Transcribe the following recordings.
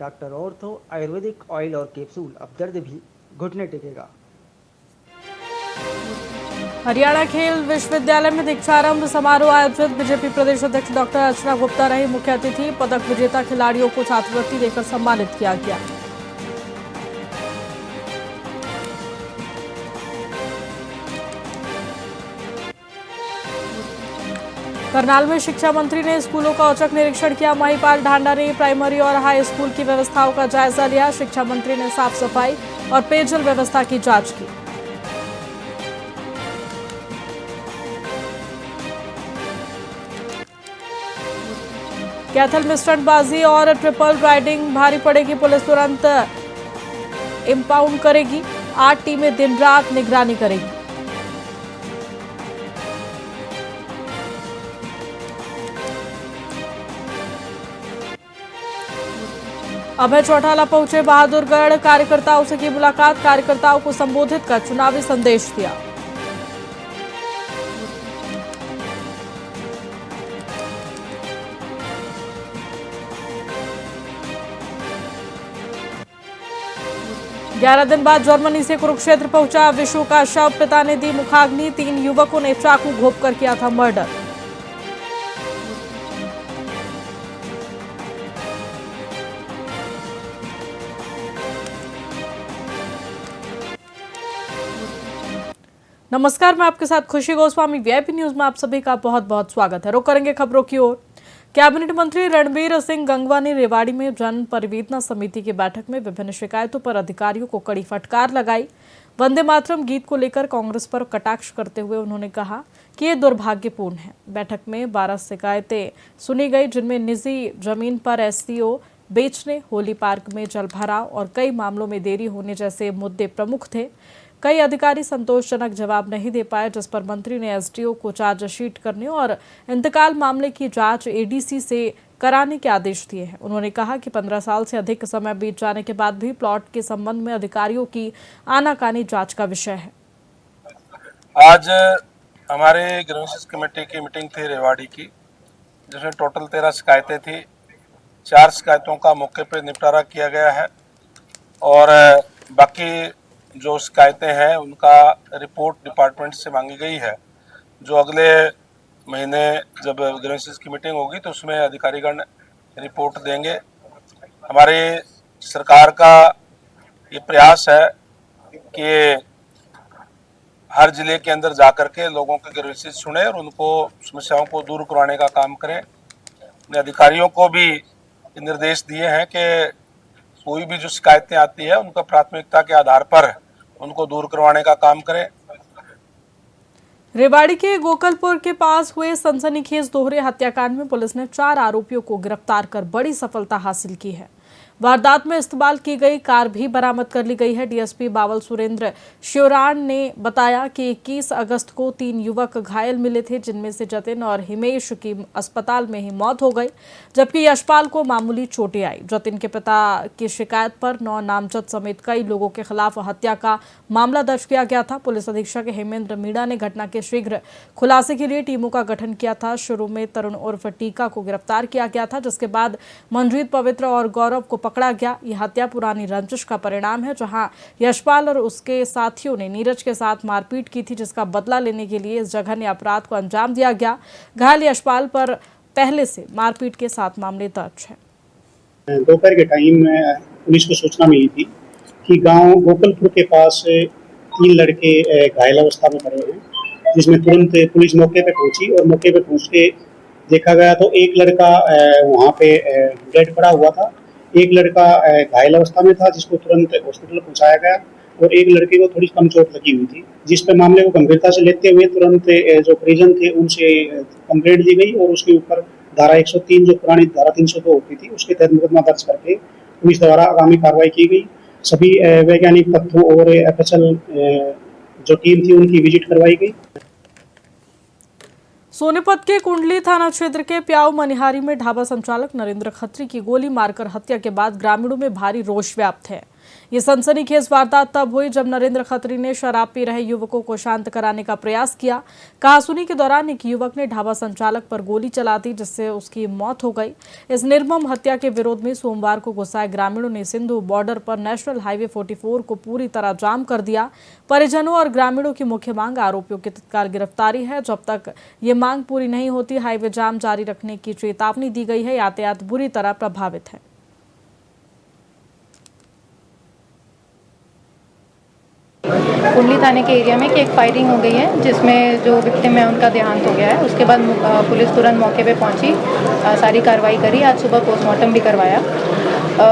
Doctor ortho Ayurvedic oil और capsule, अब दर्द भी घुटने टेकेगा। हरियाणा खेल विश्वविद्यालय में दीक्षारंभ समारोह आयोजित। बीजेपी प्रदेश अध्यक्ष डॉक्टर अर्चना गुप्ता रही मुख्य अतिथि। पदक विजेता खिलाड़ियों को छात्रवृत्ति देकर सम्मानित किया गया। करनाल में शिक्षा मंत्री ने स्कूलों का औचक निरीक्षण किया। महिपाल ढांडा ने प्राइमरी और हाई स्कूल की व्यवस्थाओं का जायजा लिया। शिक्षा मंत्री ने साफ सफाई और पेयजल व्यवस्था की जांच की। कैथल में स्टंटबाजी और ट्रिपल राइडिंग भारी पड़ेगी। पुलिस तुरंत इंपाउंड करेगी। 8 टीमें दिन रात निगरानी करेगी। अभय चौटाला पहुंचे बहादुरगढ़। कार्यकर्ताओं से की मुलाकात। कार्यकर्ताओं को संबोधित कर चुनावी संदेश दिया। ग्यारह दिन बाद जर्मनी से कुरुक्षेत्र पहुंचा विशु का शव। पिता ने दी मुखाग्नि। 3 युवकों ने चाकू घोंपकर किया था मर्डर। नमस्कार, मैं आपके साथ खुशी गोस्वामी। वीआईपी न्यूज में आप सभी का बहुत बहुत स्वागत है। रुक करेंगे खबरों की ओर। कैबिनेट मंत्री रणबीर सिंह गंगवा ने रेवाड़ी में जन परिवेदना समिति की बैठक में विभिन्न शिकायतों पर अधिकारियों को कड़ी फटकार लगाई। वंदे मातरम गीत को लेकर कांग्रेस पर कटाक्ष करते हुए उन्होंने कहा कि ये दुर्भाग्यपूर्ण है। बैठक में 12 शिकायतें सुनी गई, जिनमें निजी जमीन पर एससीओ बेचने, होली पार्क में जल भराव और कई मामलों में देरी होने जैसे मुद्दे प्रमुख थे। कई अधिकारी संतोषजनक जवाब नहीं दे पाए, जिस पर मंत्री ने एसडीओ को चार्जशीट करने और इंतकाल मामले की जांच एडीसी से कराने के आदेश दिए हैं। उन्होंने कहा कि 15 साल से अधिक समय बीत जाने के बाद भी प्लॉट के संबंध में अधिकारियों की आनाकानी जांच का विषय है। आज हमारे ग्रीवेंसेस कमेटी की मीटिंग थी रेवाड़ी की, जिसमें टोटल 13 शिकायतें थी। 4 शिकायतों का मौके पर निपटारा किया गया है और बाकी जो शिकायतें हैं उनका रिपोर्ट डिपार्टमेंट से मांगी गई है, जो अगले महीने जब ग्रीवेंसेस की मीटिंग होगी तो उसमें अधिकारीगण रिपोर्ट देंगे। हमारी सरकार का ये प्रयास है कि हर जिले के अंदर जाकर के लोगों के ग्रीवेंसेस सुने और उनको समस्याओं को दूर करवाने का काम करें। अपने अधिकारियों को भी निर्देश दिए हैं कि कोई भी जो शिकायतें आती है उनका प्राथमिकता के आधार पर उनको दूर करवाने का काम करें। रेवाड़ी के गोकलपुर के पास हुए सनसनीखेज दोहरे हत्याकांड में पुलिस ने 4 आरोपियों को गिरफ्तार कर बड़ी सफलता हासिल की है। वारदात में इस्तेमाल की गई कार भी बरामद कर ली गई है। डीएसपी बावल सुरेंद्र श्योरान ने बताया कि 21 अगस्त को 3 युवक घायल मिले थे, जिनमें से जतिन और हिमेश की अस्पताल में ही मौत हो गई, जबकि यशपाल को मामूली चोटें आई। जतिन के पिता की शिकायत पर 9 नामजद समेत कई लोगों के खिलाफ हत्या का मामला दर्ज किया गया था। पुलिस अधीक्षक हेमेंद्र मीणा ने घटना के शीघ्र खुलासे के लिए टीमों का गठन किया था। शुरू में तरुण उर्फ टीका को गिरफ्तार किया गया था, जिसके बाद मनजीत, पवित्र और गौरव को पकड़ा गया। यह हत्या पुरानी रंजिश का परिणाम है, जहां यशपाल और उसके साथियों ने नीरज के साथ मारपीट की थी, जिसका बदला लेने के लिए इस जघन्य अपराध को अंजाम दिया गया। घायल यशपाल पर पहले से मारपीट के 7 मामले दर्ज हैं। दोपहर के टाइम में पुलिस को सूचना मिली थी कि गांव गोकलपुर के पास 3 लड़के घायल अवस्था में पड़े हैं, जिसमें तुरंत पुलिस मौके पे पहुंची और मौके पे पहुंच के देखा गया तो एक लड़का वहां पे डेड पड़ा हुआ था। एक लड़का घायल अवस्था में था, जिसको तुरंत हॉस्पिटल पहुंचाया गया और एक लड़के को थोड़ी कम चोट लगी हुई थी, जिस पे मामले को गंभीरता से लेते हुए तुरंत जो परिजन थे उनसे कंप्लेंट दी गई और उसके ऊपर धारा 103 जो पुरानी धारा 302 होती थी उसके तहत मुकदमा दर्ज करके पुलिस द्वारा आगामी कार्रवाई की गई। सभी वैज्ञानिक तथ्यों और एफएसएल जो टीम थी उनकी विजिट करवाई गई। सोनीपत के कुंडली थाना क्षेत्र के प्याऊ मनिहारी में ढाबा संचालक नरेंद्र खत्री की गोली मारकर हत्या के बाद ग्रामीणों में भारी रोष व्याप्त है। ये सनसनीखेज वारदात तब हुई जब नरेंद्र खत्री ने शराब पी रहे युवकों को शांत कराने का प्रयास किया। कहासुनी के दौरान एक युवक ने ढाबा संचालक पर गोली चला दी, जिससे उसकी मौत हो गई। इस निर्मम हत्या के विरोध में सोमवार को गुस्साए ग्रामीणों ने सिंधु बॉर्डर पर नेशनल हाईवे 44 को पूरी तरह जाम कर दिया। परिजनों और ग्रामीणों की मुख्य मांग आरोपियों की तत्काल गिरफ्तारी है। जब तक ये मांग पूरी नहीं होती, हाईवे जाम जारी रखने की चेतावनी दी गई है। यातायात बुरी तरह प्रभावित है। कुंडली थाने के एरिया में कि एक फायरिंग हो गई है, जिसमें जो विक्टिम है उनका देहांत हो गया है। उसके बाद पुलिस तुरंत मौके पे पहुंची, सारी कार्रवाई करी। आज सुबह पोस्टमार्टम भी करवाया।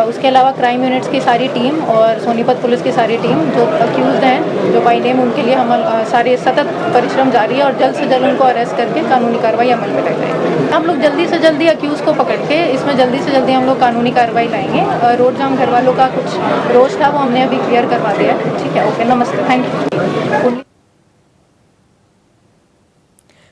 उसके अलावा क्राइम यूनिट्स की सारी टीम और सोनीपत पुलिस की सारी टीम जो अक्यूज्ड हैं, जो बाई नेम, उनके लिए हम सारे सतत परिश्रम जारी है और जल्द से जल्द उनको अरेस्ट करके कानूनी कार्रवाई अमल में लाई जाएगी। हम लोग जल्दी से जल्दी अक्यूज को पकड़ के इसमें जल्दी से जल्दी हम लोग कानूनी कार्रवाई लाएंगे। रोड जाम घर वालों का कुछ रोष था, वो हमने अभी क्लियर करवा दिया है। ठीक है, ओके, नमस्ते, thank you.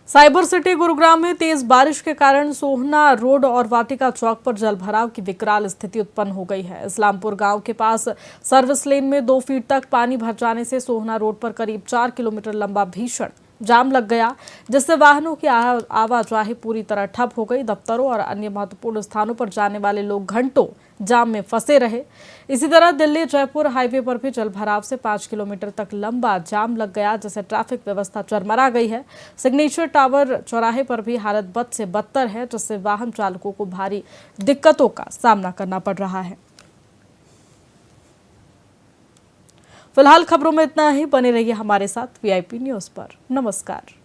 Cyber city Gurugram में तेज बारिश के कारण सोहना रोड और वाटिका चौक पर जलभराव की विकराल स्थिति उत्पन्न हो गई है। इस्लामपुर गांव के पास सर्विस लेन में 2 फीट तक पानी भर जाने से सोहना रोड पर करीब 4 किलोमीटर लंबा भीषण जाम लग गया, जिससे वाहनों की आवाजाही पूरी तरह ठप हो गई। दफ्तरों और अन्य महत्वपूर्ण स्थानों पर जाने वाले लोग घंटों जाम में फंसे रहे। इसी तरह दिल्ली जयपुर हाईवे पर भी जलभराव से 5 किलोमीटर तक लंबा जाम लग गया, जिससे ट्रैफिक व्यवस्था चरमरा गई है। सिग्नेचर टावर चौराहे पर भी हालत बद से बदतर है, जिससे वाहन चालकों को भारी दिक्कतों का सामना करना पड़ रहा है। फिलहाल खबरों में इतना ही। बने रहिए हमारे साथ VIP न्यूज़ पर। नमस्कार।